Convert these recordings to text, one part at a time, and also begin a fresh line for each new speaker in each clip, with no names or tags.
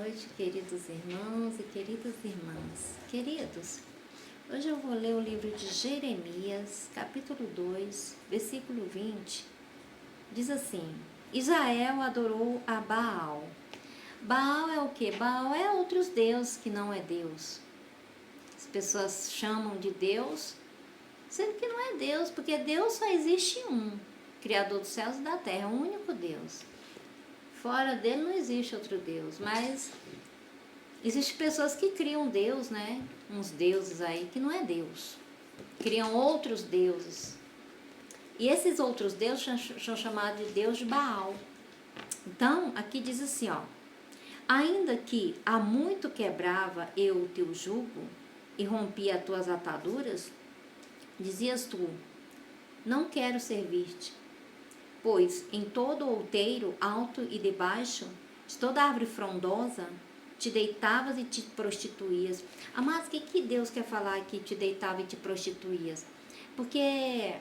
noite, queridos irmãos e queridas irmãs. Queridos, hoje eu vou ler o livro de Jeremias, capítulo 2, versículo 20. Diz assim: Israel adorou a Baal. Baal é o que? Baal é outros deuses que não é Deus. As pessoas chamam de Deus, sendo que não é Deus, porque Deus só existe um, Criador dos céus e da terra, o único Deus. Fora dele não existe outro Deus, mas existem pessoas que criam Deus, né? Uns deuses aí que não é Deus. Criam outros deuses. E esses outros deuses são chamados de Deus de Baal. Então, aqui diz assim, ó: ainda que há muito quebrava eu o teu jugo e rompia as tuas ataduras, dizias tu: não quero servir-te. Pois em todo outeiro, alto e debaixo, de toda árvore frondosa, te deitavas e te prostituías. Amados, o que Deus quer falar aqui, te deitava e te prostituías? Porque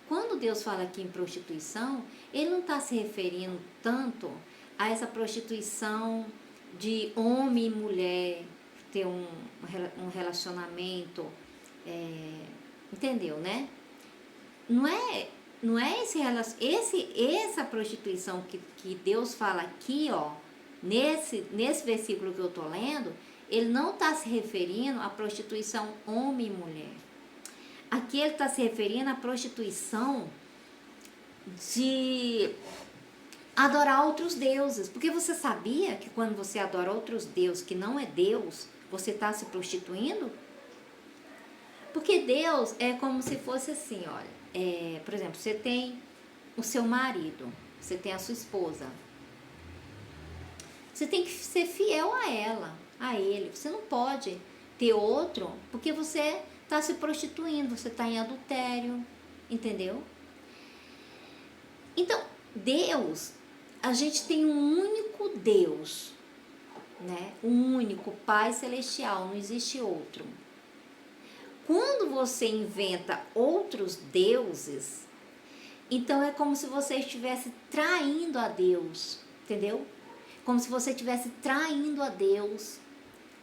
quando Deus fala aqui em prostituição, Ele não está se referindo tanto a essa prostituição de homem e mulher, ter um relacionamento, entendeu, né? Não é essa prostituição que Deus fala aqui, ó, nesse versículo que eu estou lendo, ele não está se referindo à prostituição homem e mulher. Aqui ele está se referindo à prostituição de adorar outros deuses. Porque você sabia que quando você adora outros deuses que não é Deus, você está se prostituindo? Porque Deus é como se fosse assim, olha. Por exemplo, você tem o seu marido, você tem a sua esposa. Você tem que ser fiel a ela, a ele. Você não pode ter outro, porque você está se prostituindo, você está em adultério, entendeu? Então, Deus, a gente tem um único Deus, né? Um único Pai Celestial, não existe outro. Quando você inventa outros deuses, então é como se você estivesse traindo a Deus, entendeu? Como se você estivesse traindo a Deus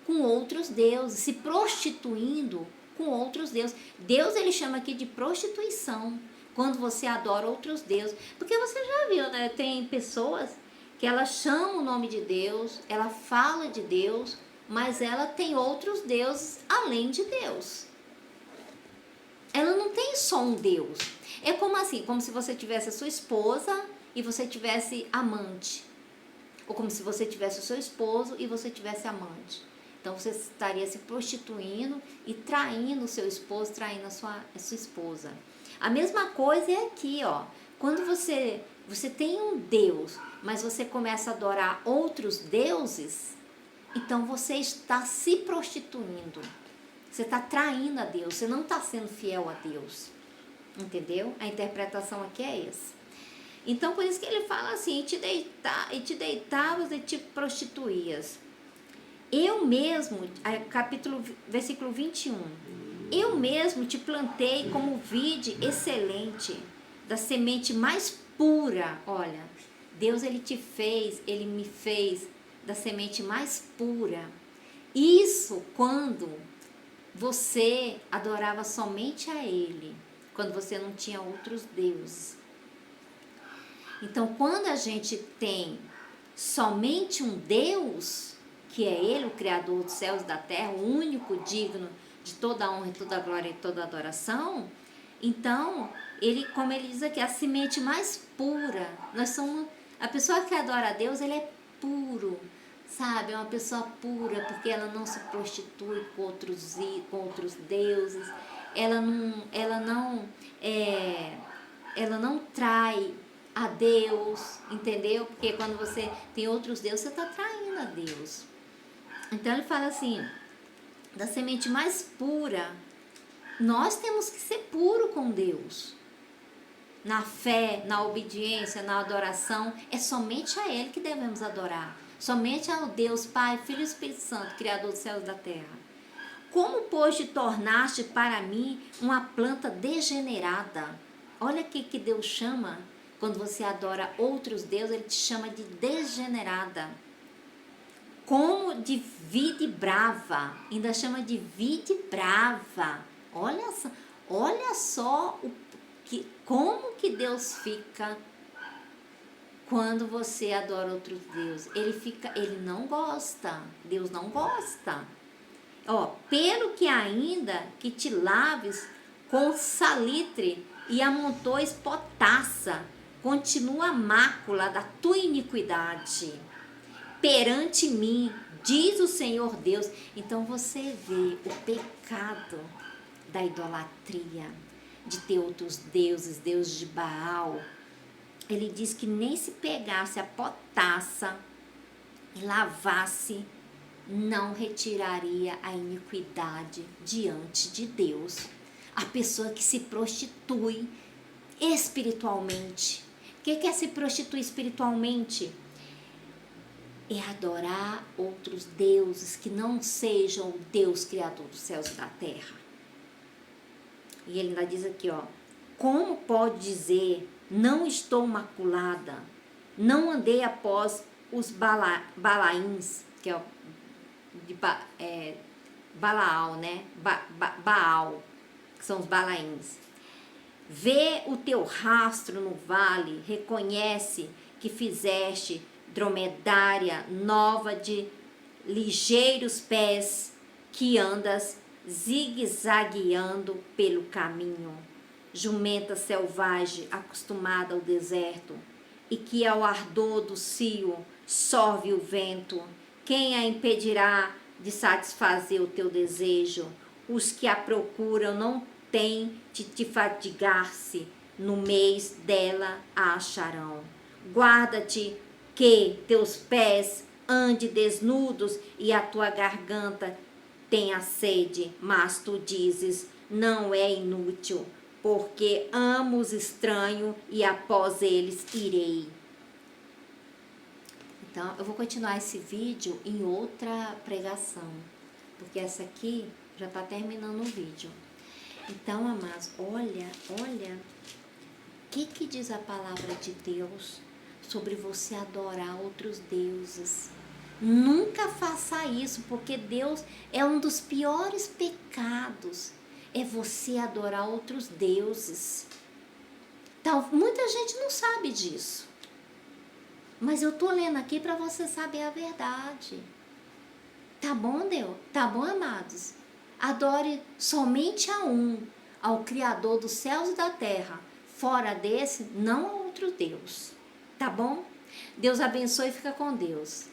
com outros deuses, se prostituindo com outros deuses. Deus, ele chama aqui de prostituição, quando você adora outros deuses. Porque você já viu, né? Tem pessoas que elas chamam o nome de Deus, ela fala de Deus, mas ela tem outros deuses além de Deus. Ela não tem só um Deus. É como assim, como se você tivesse a sua esposa e você tivesse amante. Ou como se você tivesse o seu esposo e você tivesse amante. Então você estaria se prostituindo e traindo o seu esposo, traindo a sua esposa. A mesma coisa é aqui, ó. Quando você tem um Deus, mas você começa a adorar outros deuses, então você está se prostituindo. Você está traindo a Deus, você não está sendo fiel a Deus. Entendeu? A interpretação aqui é essa. Então, por isso que ele fala assim: e te deitavas e te prostituías. Eu mesmo, versículo 21. Eu mesmo te plantei como vide excelente, da semente mais pura. Olha, Deus, ele me fez da semente mais pura. Isso quando você adorava somente a Ele, quando você não tinha outros deuses. Então, quando a gente tem somente um Deus, que é Ele, o Criador dos céus e da terra, o único digno de toda honra, e toda glória e toda adoração, então, como ele diz aqui, a semente mais pura. A pessoa que adora a Deus, ele é puro. Sabe, é uma pessoa pura, porque ela não se prostitui com outros deuses, ela não trai a Deus, entendeu? Porque quando você tem outros deuses, você está traindo a Deus. Então ele fala assim, da semente mais pura, nós temos que ser puro com Deus. Na fé, na obediência, na adoração, é somente a Ele que devemos adorar. Somente ao Deus Pai, Filho e Espírito Santo, Criador dos céus e da terra. Como, pois, te tornaste para mim uma planta degenerada? Olha o que Deus chama. Quando você adora outros deuses, Ele te chama de degenerada. como de vide brava, ainda chama de vide brava. Olha só como que Deus fica quando você adora outros deuses. Ele não gosta, Deus não gosta. Pelo que ainda que te laves com salitre e amontoes potassa, continua a mácula da tua iniquidade perante mim, diz o Senhor Deus. Então você vê o pecado da idolatria, de ter outros deuses, Deus de Baal. Ele diz que nem se pegasse a potassa e lavasse, não retiraria a iniquidade diante de Deus. A pessoa que se prostitui espiritualmente. O que é se prostituir espiritualmente? É adorar outros deuses que não sejam o Deus criador dos céus e da terra. E ele ainda diz aqui, como pode dizer, não estou maculada, não andei após os balaíns, que é de Balaal, né? Baal, que são os balaíns. Vê o teu rastro no vale, reconhece que fizeste dromedária nova de ligeiros pés, que andas zigue-zagueando pelo caminho, jumenta selvagem acostumada ao deserto, e que ao ardor do cio sorve o vento. Quem a impedirá de satisfazer o teu desejo? Os que a procuram não têm de fadigar-se, no mês dela a acharão. Guarda-te que teus pés ande desnudos e a tua garganta tenha sede, mas tu dizes, não é inútil, porque amo os estranhos e após eles irei. Então, eu vou continuar esse vídeo em outra pregação, porque essa aqui já está terminando o vídeo. Então, amados, olha, o que diz a palavra de Deus sobre você adorar outros deuses? Nunca faça isso, porque Deus é um dos piores pecados, é você adorar outros deuses. Então, muita gente não sabe disso, mas eu tô lendo aqui para você saber a verdade. Tá bom, Deus? Tá bom, amados? Adore somente a um, ao Criador dos céus e da terra. Fora desse, não a outro Deus. Tá bom? Deus abençoe e fica com Deus.